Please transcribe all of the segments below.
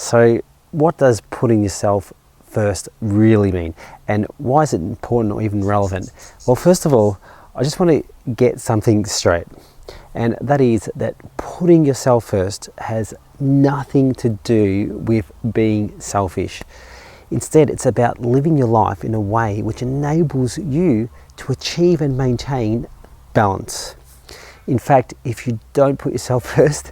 So what does putting yourself first really mean? And why is it important or even relevant? Well, first of all, I just want to get something straight. And that is that putting yourself first has nothing to do with being selfish. Instead, it's about living your life in a way which enables you to achieve and maintain balance. In fact, if you don't put yourself first,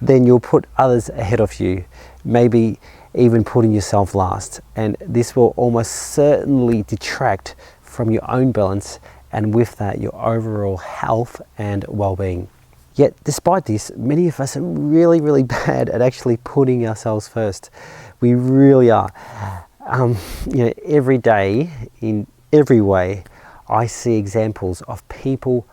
then you'll put others ahead of you, maybe even putting yourself last. And this will almost certainly detract from your own balance, and with that, your overall health and well-being. Yet, despite this, many of us are really bad at actually putting ourselves first. We really are. Every day, in every way, I see examples of people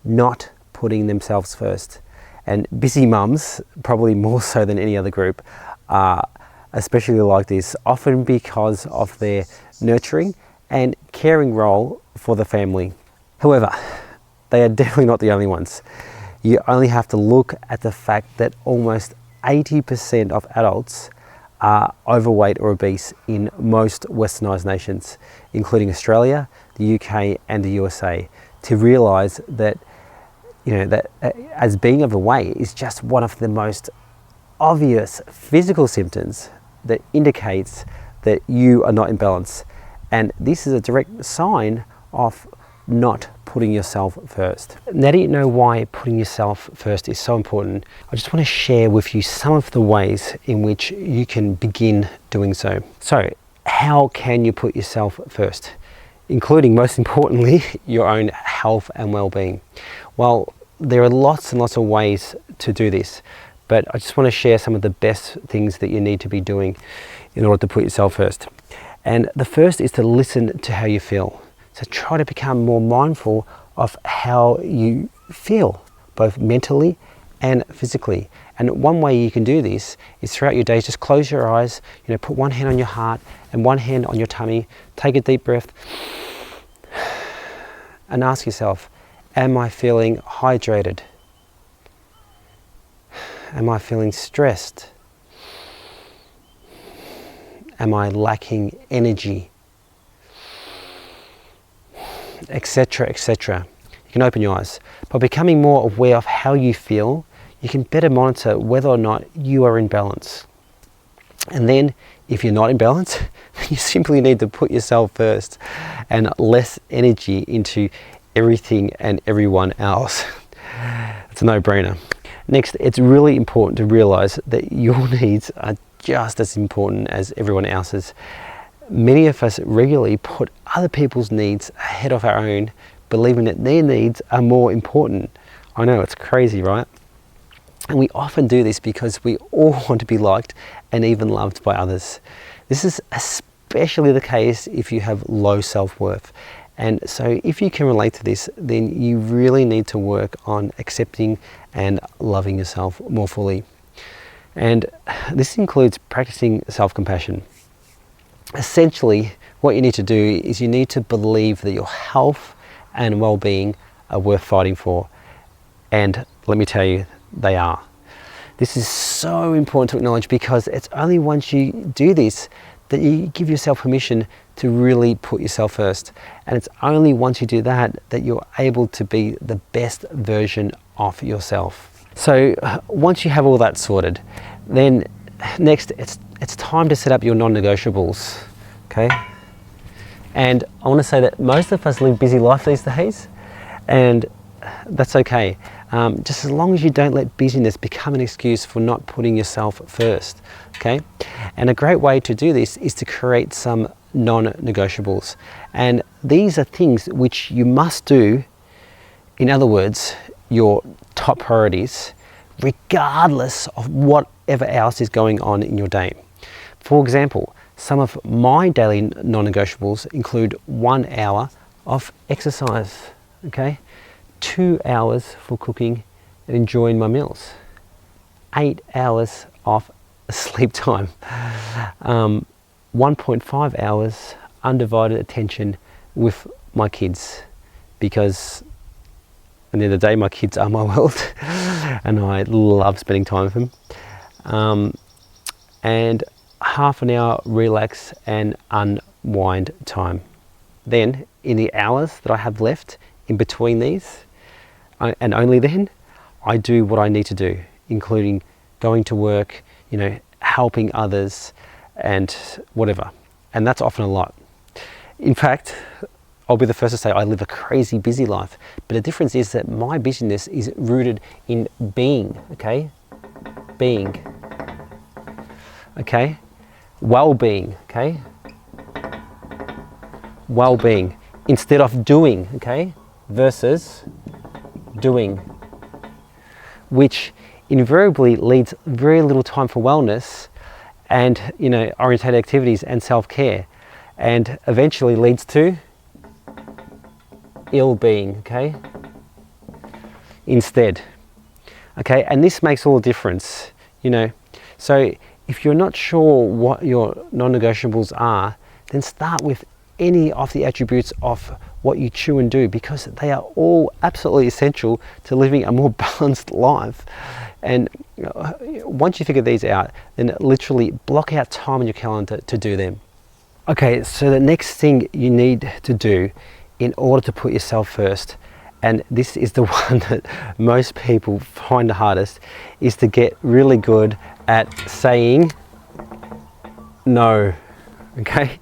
not putting themselves first. And busy mums, probably more so than any other group, are especially like this, often because of their nurturing and caring role for the family. However, they are definitely not the only ones. You only have to look at the fact that almost 80% of adults are overweight or obese in most westernized nations, including Australia, the UK and the USA, to realize that as being overweight is just one of the most obvious physical symptoms that indicates that you are not in balance. And this is a direct sign of not putting yourself first. Now that you know why putting yourself first is so important, I just want to share with you some of the ways in which you can begin doing so. So, how can you put yourself first? Including, most importantly, your own health and well-being. Well, there are lots and lots of ways to do this, but I just want to share some of the best things that you need to be doing in order to put yourself first. And the first is to listen to how you feel. So try to become more mindful of how you feel, both mentally and physically. And one way you can do this is throughout your days, just close your eyes, put one hand on your heart and one hand on your tummy, take a deep breath and ask yourself, am I feeling hydrated? Am I feeling stressed? Am I lacking energy? Etc, etc. You can open your eyes. By becoming more aware of how you feel, you can better monitor whether or not you are in balance. And then, if you're not in balance, you simply need to put yourself first and less energy into everything and everyone else. It's a no-brainer. Next, it's really important to realize that your needs are just as important as everyone else's. Many of us regularly put other people's needs ahead of our own, believing that their needs are more important. I know, it's crazy, right? And we often do this because we all want to be liked and even loved by others. This is especially the case if you have low self-worth. And so if you can relate to this, then you really need to work on accepting and loving yourself more fully. And this includes practicing self-compassion. Essentially, what you need to do is you need to believe that your health and well-being are worth fighting for. And let me tell you, they are. This is so important to acknowledge because it's only once you do this that you give yourself permission to really put yourself first. And it's only once you do that that you're able to be the best version of yourself. So once you have all that sorted, then next it's time to set up your non-negotiables, okay? And I want to say that most of us live busy life these days, and that's okay. Just as long as you don't let busyness become an excuse for not putting yourself first, okay? And a great way to do this is to create some non-negotiables. And these are things which you must do, in other words, your top priorities, regardless of whatever else is going on in your day. For example, some of my daily non-negotiables include 1 hour of exercise, okay? 2 hours for cooking and enjoying my meals. 8 hours of sleep time. 1.5 hours undivided attention with my kids, because at the end of the day, my kids are my world and I love spending time with them. And half an hour relax and unwind time. Then in the hours that I have left in between these, and only then, I do what I need to do, including going to work, helping others and whatever. And that's often a lot. In fact, I'll be the first to say I live a crazy busy life, but the difference is that my busyness is rooted in being, okay? Being, okay? Well-being, okay? Well-being, instead of doing, okay? Versus doing, which invariably leads very little time for wellness and orientated activities and self-care, and eventually leads to ill-being, okay? Instead, okay? And this makes all the difference, So if you're not sure what your non-negotiables are, then start with any of the attributes of what you chew and do, because they are all absolutely essential to living a more balanced life. And once you figure these out, then literally block out time on your calendar to do them. Okay, so the next thing you need to do in order to put yourself first, and this is the one that most people find the hardest, is to get really good at saying no, okay?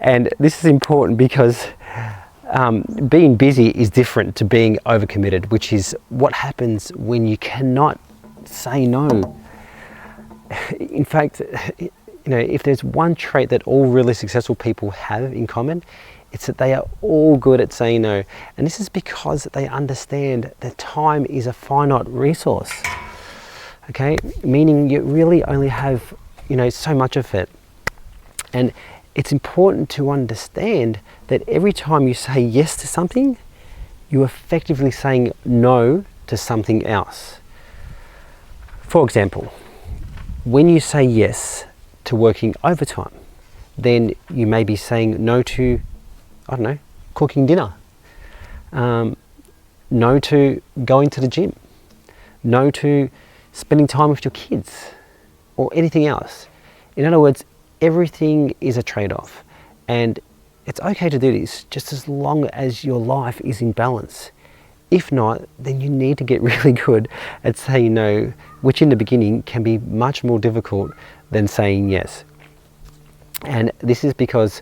And this is important because being busy is different to being overcommitted, which is what happens when you cannot say no. In fact, if there's one trait that all really successful people have in common, it's that they are all good at saying no. And this is because they understand that time is a finite resource, okay? Meaning you really only have, so much of it. And it's important to understand that every time you say yes to something, you're effectively saying no to something else. For example, when you say yes to working overtime, then you may be saying no to, cooking dinner, no to going to the gym, no to spending time with your kids, or anything else. In other words, everything is a trade-off, and it's okay to do this just as long as your life is in balance. If not, then you need to get really good at saying no, which in the beginning can be much more difficult than saying yes. And this is because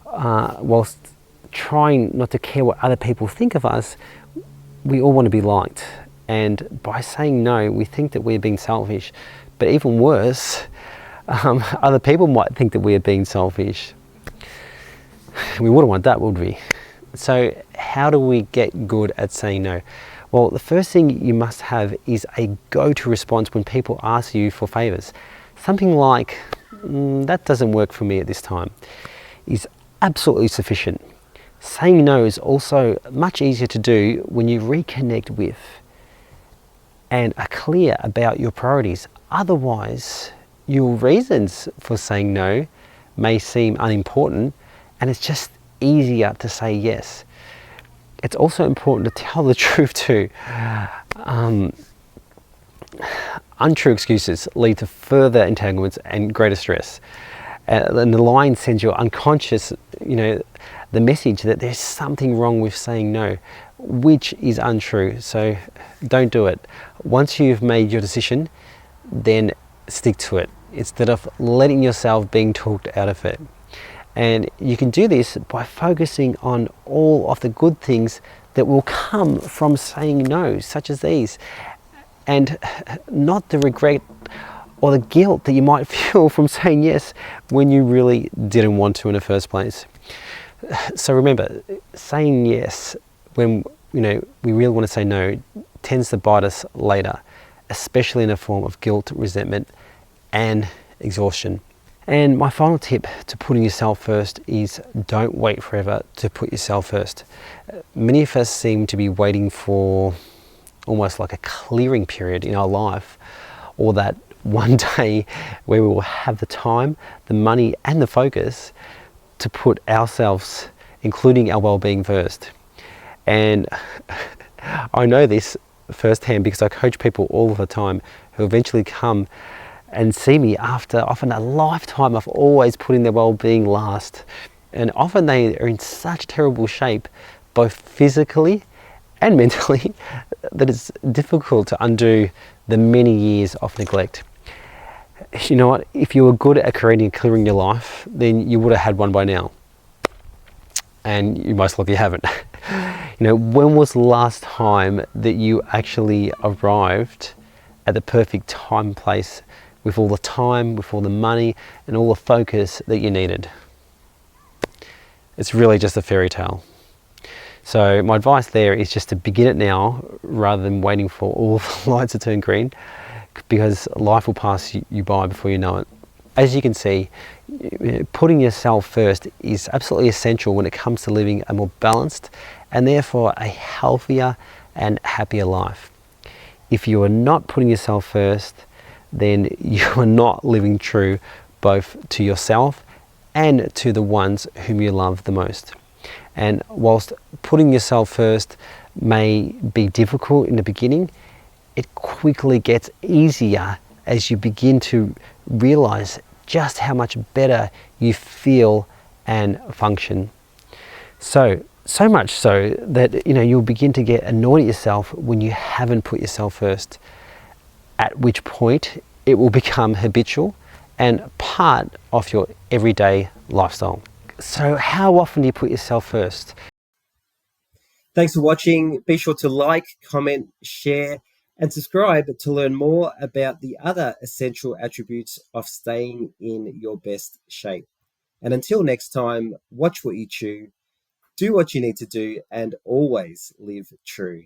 whilst trying not to care what other people think of us, we all want to be liked. And by saying no, we think that we're being selfish. But even worse, other people might think that we are being selfish. We wouldn't want that, would we? So how do we get good at saying no? Well, the first thing you must have is a go-to response when people ask you for favors. Something like, that doesn't work for me at this time, is absolutely sufficient. Saying no is also much easier to do when you reconnect with and are clear about your priorities. Otherwise, your reasons for saying no may seem unimportant, and it's just easier to say yes. It's also important to tell the truth too. Untrue excuses lead to further entanglements and greater stress. And the line sends your unconscious, the message that there's something wrong with saying no, which is untrue. So don't do it. Once you've made your decision, then stick to it instead of letting yourself being talked out of it. And you can do this by focusing on all of the good things that will come from saying no, such as these, and not the regret or the guilt that you might feel from saying yes when you really didn't want to in the first place. So remember, saying yes when we really want to say no tends to bite us later, especially in a form of guilt, resentment, and exhaustion. And my final tip to putting yourself first is don't wait forever to put yourself first. Many of us seem to be waiting for almost like a clearing period in our life, or that one day where we will have the time, the money, and the focus to put ourselves, including our well-being, first. And I know this firsthand because I coach people all the time who eventually come and see me after often a lifetime of always putting their well-being last. And often they are in such terrible shape, both physically and mentally, that it's difficult to undo the many years of neglect. You know what? If you were good at creating and clearing your life, then you would have had one by now. And you most likely haven't. When was the last time that you actually arrived at the perfect time and place with all the time, with all the money, and all the focus that you needed? It's really just a fairy tale. So my advice there is just to begin it now rather than waiting for all the lights to turn green, because life will pass you by before you know it. As you can see, putting yourself first is absolutely essential when it comes to living a more balanced and therefore a healthier and happier life. If you are not putting yourself first, then you are not living true both to yourself and to the ones whom you love the most. And whilst putting yourself first may be difficult in the beginning, it quickly gets easier as you begin to realize just how much better you feel and function. So much so that you'll begin to get annoyed at yourself when you haven't put yourself first, at which point it will become habitual and part of your everyday lifestyle. So how often do you put yourself first? Thanks for watching. Be sure to like, comment, share, and subscribe to learn more about the other essential attributes of staying in your best shape. And until next time, watch what you chew, do what you need to do, and always live true.